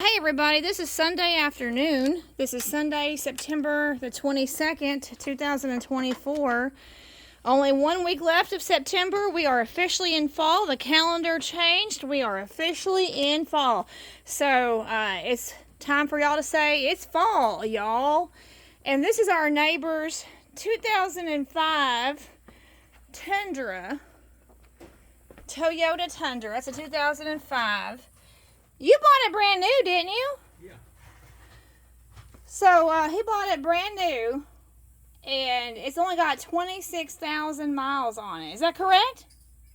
Hey everybody, this is Sunday afternoon. This is Sunday, September the 22nd, 2024. Only 1 week left of September. We are officially in fall. The calendar changed. We are officially in fall. So it's time for y'all to say it's fall, y'all. And this is our neighbor's 2005 Tundra. Toyota Tundra. That's a 2005. You bought it brand new, didn't you? Yeah. So he bought it brand new, and it's only got 26,000 miles on it. Is that correct?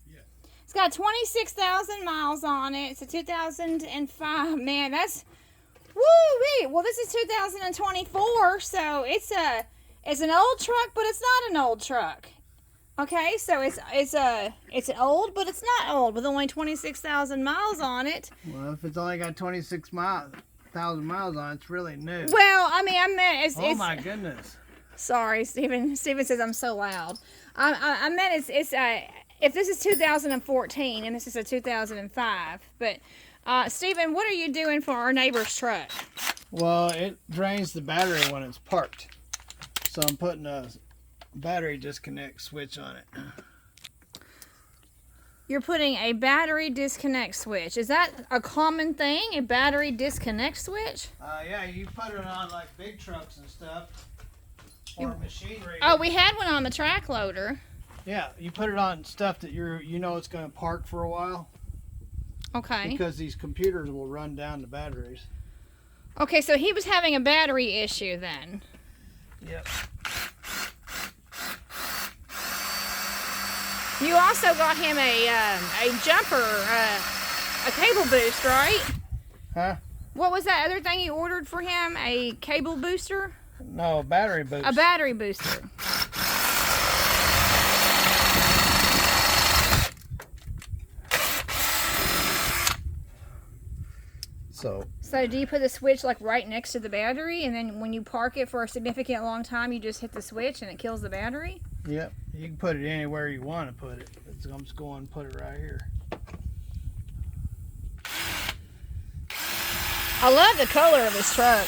Yeah. It's got 26,000 miles on it. It's a 2005. Man, that's woo-wee. Well, this is 2024, so it's an old truck, but it's not an old truck. Okay, so it's old, but it's not old with only 26,000 miles on it. Well, if it's only got 26,000 miles on it, it's really new. Well, I meant it's. My goodness. Sorry, Stephen. Stephen says I'm so loud. I meant it's if this is 2014 and this is a 2005. But Stephen, what are you doing for our neighbor's truck? Well, it drains the battery when it's parked, so I'm putting a battery disconnect switch on it. You're putting a battery disconnect switch. Is that a common thing? A battery disconnect switch? Yeah, you put it on like big trucks and stuff, or machinery. Oh, we had one on the track loader. Yeah, you put it on stuff that you know it's going to park for a while. Okay. Because these computers will run down the batteries. Okay, so he was having a battery issue then. Yep. You also got him a jumper, a cable boost, right? Huh? What was that other thing you ordered for him? A cable booster? No, a battery boost. A battery booster. So do you put the switch like right next to the battery, and then when you park it for a significant long time, you just hit the switch and it kills the battery? Yep, you can put it anywhere you want to put it. I'm just going to put it right here. I love the color of this truck.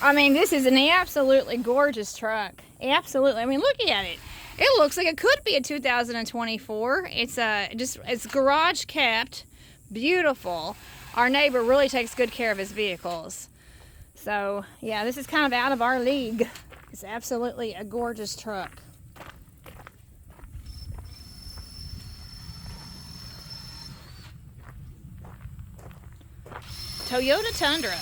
I mean, this is an absolutely gorgeous truck. Absolutely. I mean, look at it. It looks like it could be a 2024. It's garage kept, beautiful. Our neighbor really takes good care of his vehicles. So, yeah, this is kind of out of our league. It's absolutely a gorgeous truck. Toyota Tundra.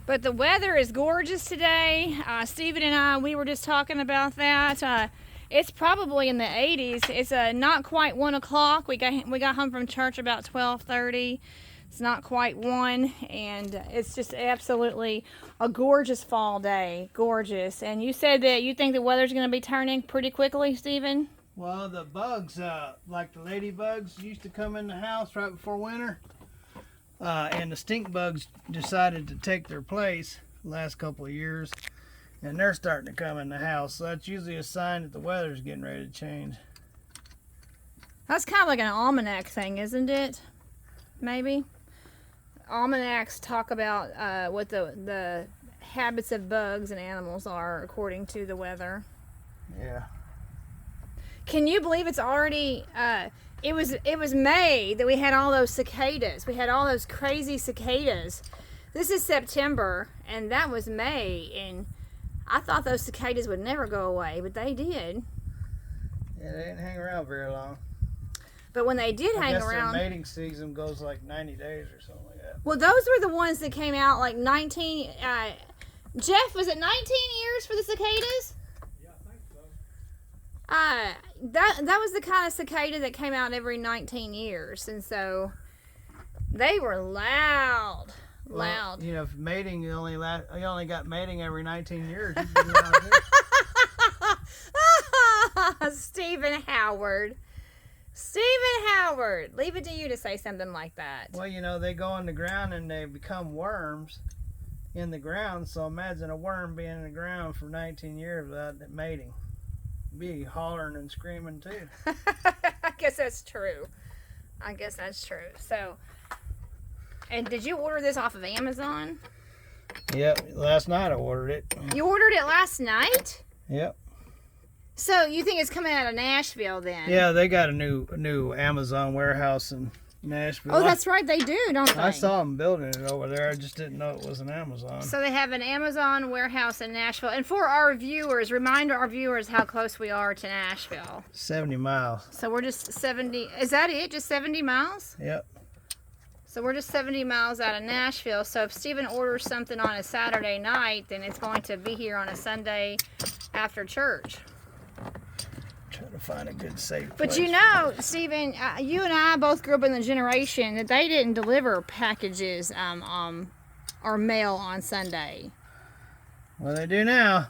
But the weather is gorgeous today. Stephen and I, we were just talking about that. It's probably in the 80s. It's not quite 1 o'clock. We got home from church about 12:30. It's not quite 1, and it's just absolutely a gorgeous fall day. Gorgeous. And you said that you think the weather's going to be turning pretty quickly, Stephen? Well, the bugs, like the ladybugs, used to come in the house right before winter. And the stink bugs decided to take their place the last couple of years, and they're starting to come in the house. So that's usually a sign that the weather's getting ready to change. That's kind of like an almanac thing, isn't it? Maybe. Almanacs talk about what the habits of bugs and animals are according to the weather. Yeah. Can you believe it's already... It was May that we had all those cicadas. We had all those crazy cicadas. This is September, and that was May, and I thought those cicadas would never go away, but they did. Yeah, they didn't hang around very long. But when they did hang around... their mating season goes like 90 days or something like that. Well, those were the ones that came out like 19... Jeff, was it 19 years for the cicadas? That was the kind of cicada that came out every 19 years, and so they were loud. Well, you know, if mating, you only got mating every 19 years. Stephen Howard, leave it to you to say something like that. Well, you know, they go in the ground and they become worms in the ground. So imagine a worm being in the ground for 19 years without mating. be hollering and screaming too. I guess that's true. I guess that's true. So, and did you order this off of Amazon? Yep, last night I ordered it. You ordered it last night? Yep. So you think it's coming out of Nashville then? Yeah, they got a new Amazon warehouse in Nashville. Oh, that's right, they do, don't they? I saw them building it over there. I just didn't know it was an Amazon. So they have an Amazon warehouse in Nashville. And for our viewers, remind our viewers how close we are to Nashville. 70 miles. So we're just 70, is that it? Just 70 miles? Yep. So we're just 70 miles out of Nashville. So if Stephen orders something on a Saturday night, then it's going to be here on a Sunday after church. Trying to find a good safe place. But you know, Stephen, you and I both grew up in the generation that they didn't deliver packages or mail on Sunday. Well, they do now.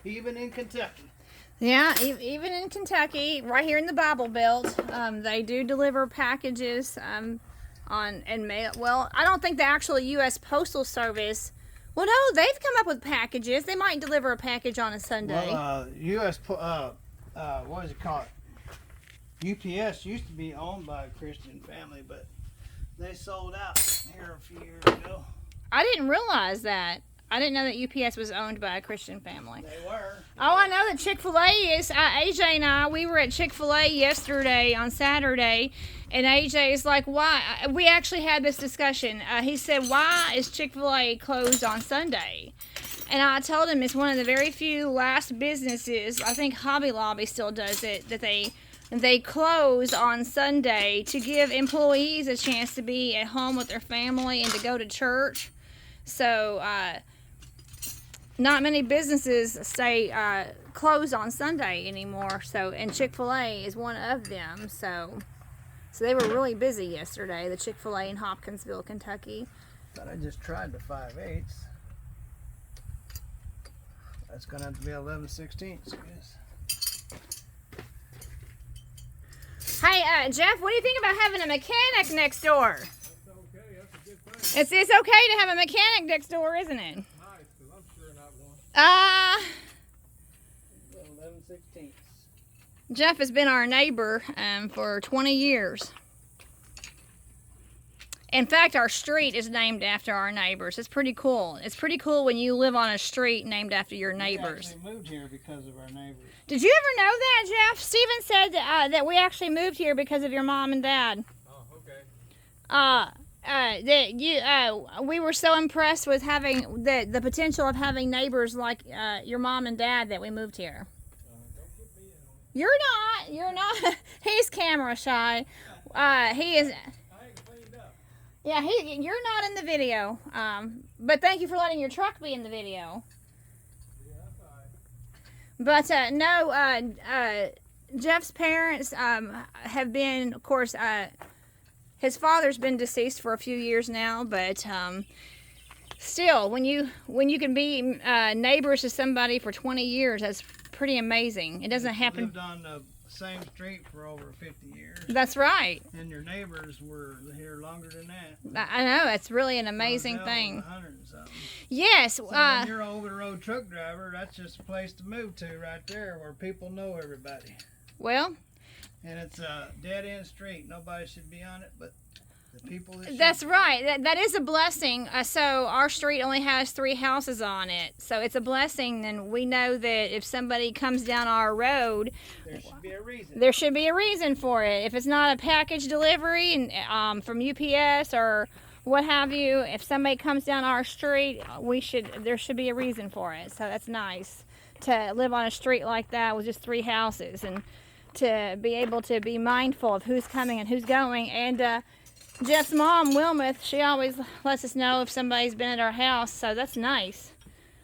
Even in Kentucky. Yeah, even in Kentucky, right here in the Bible Belt, they do deliver packages and mail. Well, I don't think the actual U.S. Postal Service. Well, no, they've come up with packages. They might deliver a package on a Sunday. Well, what is it called? UPS used to be owned by a Christian family, but they sold out here a few years ago. I didn't realize that. I didn't know that UPS was owned by a Christian family. They were. Oh, I know that Chick-fil-A is. AJ and I, we were at Chick-fil-A yesterday on Saturday, and AJ is like, why? We actually had this discussion. He said, why is Chick-fil-A closed on Sunday? And I told him it's one of the very few last businesses, I think Hobby Lobby still does it, that they close on Sunday to give employees a chance to be at home with their family and to go to church. So, not many businesses stay closed on Sunday anymore. So, and Chick-fil-A is one of them. So they were really busy yesterday. The Chick-fil-A in Hopkinsville, Kentucky. But I just tried the 5/8. That's gonna have to be 11/16, I guess. Hey, Jeff, what do you think about having a mechanic next door? That's okay. That's a good thing. It's okay to have a mechanic next door, isn't it? Nice, because I'm sure not one. 11/16. Jeff has been our neighbor for 20 years. In fact, our street is named after our neighbors. It's pretty cool. It's pretty cool when you live on a street named after your neighbors. We moved here because of our neighbors. Did you ever know that, Jeff? Steven said that we actually moved here because of your mom and dad. Oh, okay. We were so impressed with having the potential of having neighbors like your mom and dad that we moved here. Don't put me in on it. You're not. He's camera shy. He is. I ain't cleaned up. Yeah, you're not in the video. But thank you for letting your truck be in the video. Yeah, that's all right. But no, Jeff's parents have been, of course, his father's been deceased for a few years now, but still, when you can be neighbors to somebody for 20 years, that's pretty amazing. It doesn't happen. Lived on the same street for over 50 years. That's right. And your neighbors were here longer than that. I know, it's really an amazing Hell, thing. 100 and something. Yes. So when you're an over-the-road truck driver, that's just a place to move to right there where people know everybody. Well, And it's a dead-end street. Nobody should be on it but the people that that's should. right. That is a blessing. So our street only has 3 houses on it. So it's a blessing, and we know that if somebody comes down our road, There should be a reason. there should be a reason for it. If it's not a package delivery and from UPS or what have you, if somebody comes down our street, there should be a reason for it. So that's nice to live on a street like that with just 3 houses and to be able to be mindful of who's coming and who's going. And Jeff's mom, Wilmeth, she always lets us know if somebody's been at our house, so that's nice.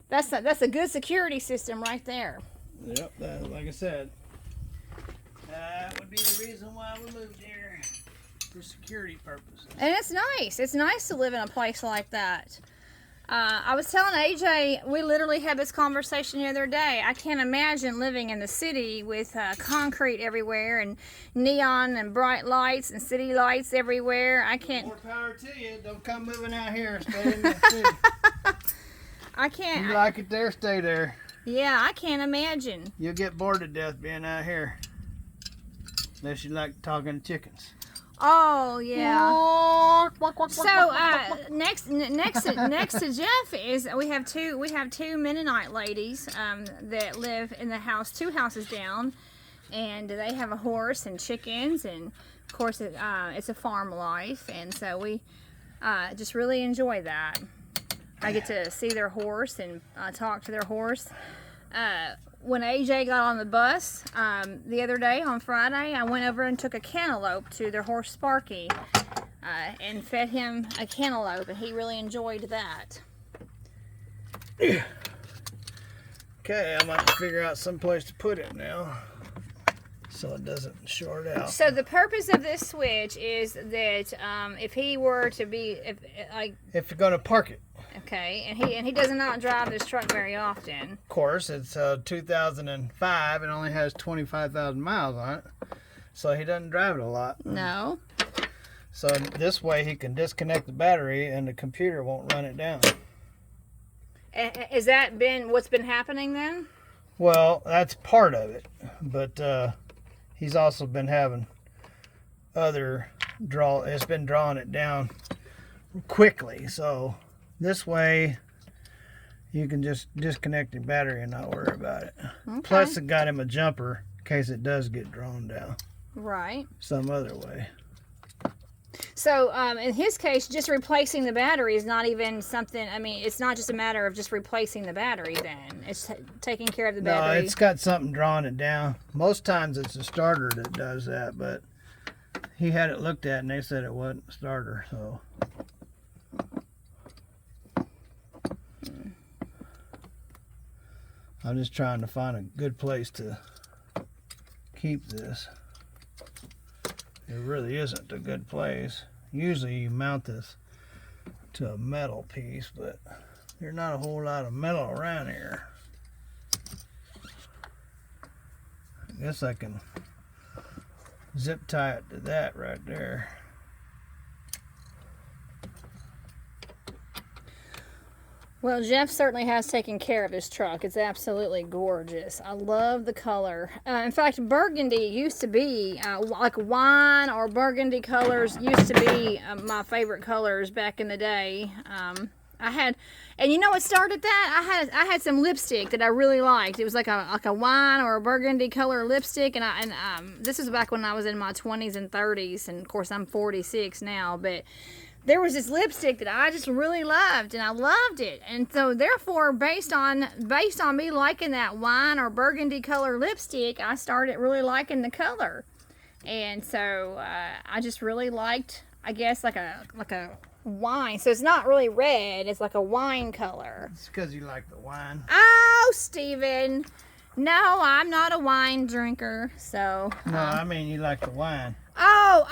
That's a good security system right there. Yep, like I said, that would be the reason why we moved here, for security purposes. And it's nice. It's nice to live in a place like that. I was telling AJ, we literally had this conversation the other day. I can't imagine living in the city with concrete everywhere and neon and bright lights and city lights everywhere. I can't. More power to you. Don't come moving out here. Stay in the city. I can't. You like it there, stay there. Yeah, I can't imagine. You'll get bored to death being out here. Unless you like talking to chickens. Oh yeah. So next to Jeff is we have two Mennonite ladies that live in the house 2 houses down, and they have a horse and chickens, and of course it's a farm life, and so we just really enjoy that. I get to see their horse and talk to their horse. When AJ got on the bus the other day on Friday, I went over and took a cantaloupe to their horse Sparky and fed him a cantaloupe, and he really enjoyed that. Okay, I'm going to figure out some place to put it now so it doesn't short out. So the purpose of this switch is that if he were to be, if you're going to park it. Okay, and he does not drive this truck very often. Of course, it's 2005 and only has 25,000 miles on it, so he doesn't drive it a lot. No. So this way he can disconnect the battery and the computer won't run it down. Has that been what's been happening then? Well, that's part of it, but he's also been having other it's been drawing it down quickly, so this way you can just disconnect the battery and not worry about it. Okay. Plus it got him a jumper in case it does get drawn down. Right. Some other way. So in his case, just replacing the battery is not even something, I mean, it's not just a matter of just replacing the battery then. It's taking care of the battery. No, it's got something drawing it down. Most times it's a starter that does that, but he had it looked at and they said it wasn't a starter, so. I'm just trying to find a good place to keep this. It really isn't a good place. Usually you mount this to a metal piece, but there's not a whole lot of metal around here. I guess I can zip tie it to that right there. Well, Jeff certainly has taken care of his truck. It's absolutely gorgeous. I love the color. In fact, burgundy used to be, like wine or burgundy colors used to be my favorite colors back in the day. And you know what started that? I had some lipstick that I really liked. It was like a wine or a burgundy color lipstick, and this was back when I was in my 20s and 30s, and of course I'm 46 now, but there was this lipstick that I just really loved, and I loved it. And so therefore, based on me liking that wine or burgundy color lipstick, I started really liking the color. And so I just really liked, I guess, like a wine. So it's not really red, it's like a wine color. It's because you like the wine. Oh, Steven. No, I'm not a wine drinker, so. No, I mean you like the wine. Oh.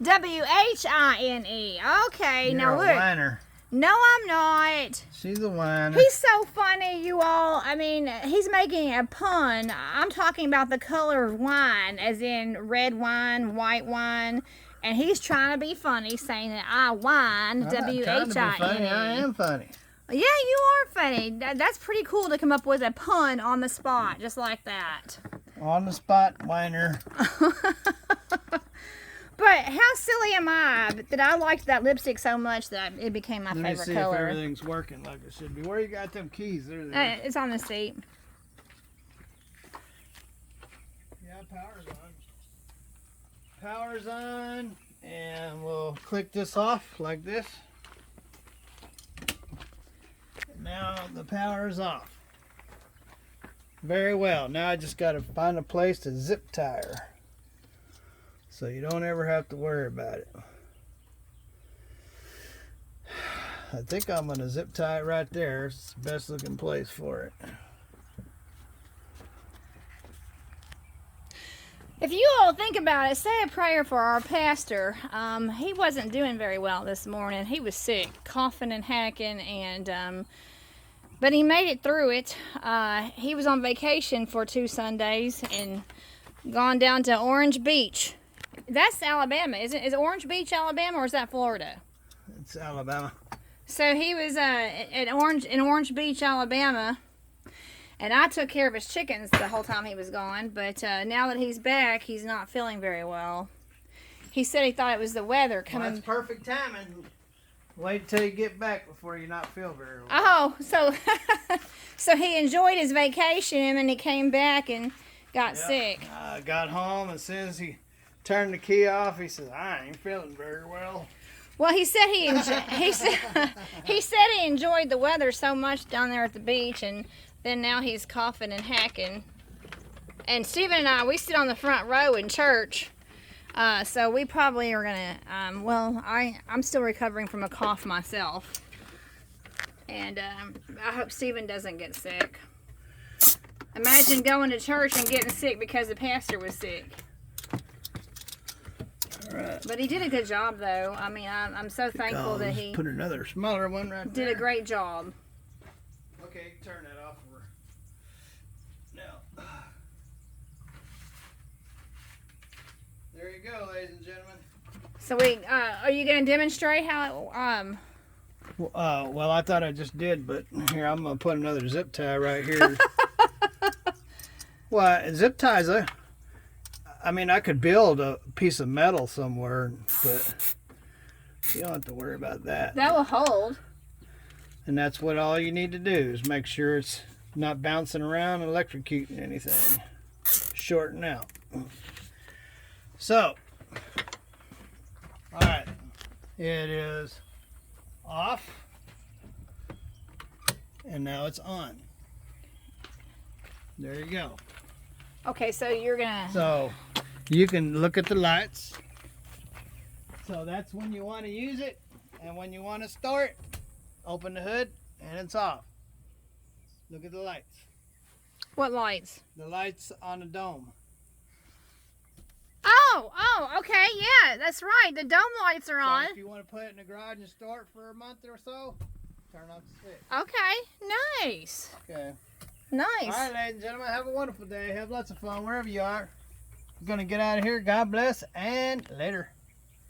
W-H-I-N-E. Okay, You're now a look. whiner. No, I'm not. She's a whiner. He's so funny, you all. I mean, he's making a pun. I'm talking about the color of wine, as in red wine, white wine, and he's trying to be funny, saying that I whine. W-H-I-N-E. I am funny. Yeah, you are funny. That's pretty cool to come up with a pun on the spot, just like that. On the spot, whiner. But how silly am I that I liked that lipstick so much that it became my favorite color? Let me see if everything's working like it should be. Where you got them keys? There. It's on the seat. Yeah, power's on. Power's on, and we'll click this off like this. Now the power is off. Very well. Now I just got to find a place to zip tie her, so you don't ever have to worry about it. I think I'm going to zip tie it right there. It's the best looking place for it. If you all think about it, say a prayer for our pastor. He wasn't doing very well this morning. He was sick, coughing and hacking, and but he made it through it. He was on vacation for 2 Sundays and gone down to Orange Beach. That's Alabama, isn't it? Is Orange Beach Alabama, or is that Florida? It's Alabama. So he was in Orange Beach, Alabama, and I took care of his chickens the whole time he was gone. But now that he's back, he's not feeling very well. He said he thought it was the weather Well, coming. that's perfect timing. Wait till you get back before you not feel very well. Oh, so so he enjoyed his vacation and he came back and got sick. I got home, and as soon as he turned the key off, he says, "I ain't feeling very well." Well, he said he said he enjoyed the weather so much down there at the beach, and then now he's coughing and hacking. And Stephen and I, we sit on the front row in church, so we probably are gonna. I'm still recovering from a cough myself, and I hope Stephen doesn't get sick. Imagine going to church and getting sick because the pastor was sick. Right. But he did a good job, though. I mean, I'm so thankful that he Put another smaller one right did there. a great job. Okay, turn that off. Now, there you go, ladies and gentlemen. So are you going to demonstrate how it, Well, I thought I just did, but here, I'm going to put another zip tie right here. Well, zip ties, I mean, I could build a piece of metal somewhere, but you don't have to worry about that. that will hold? And that's what all you need to do is make sure it's not bouncing around and electrocuting anything. Shorten out. So, all right, it is off, and now it's on. There you go. Okay, so you're going to... So, you can look at the lights. So that's when you want to use it, and when you want to start, open the hood, and it's off. Look at the lights. What lights? The lights on the dome. Oh, okay, yeah, that's right. The dome lights are on. So if you want to put it in the garage and store it for a month or so, turn off the switch. Okay, nice. Okay. Nice. All right, ladies and gentlemen, have a wonderful day. Have lots of fun wherever you are. I'm going to get out of here. God bless, and later.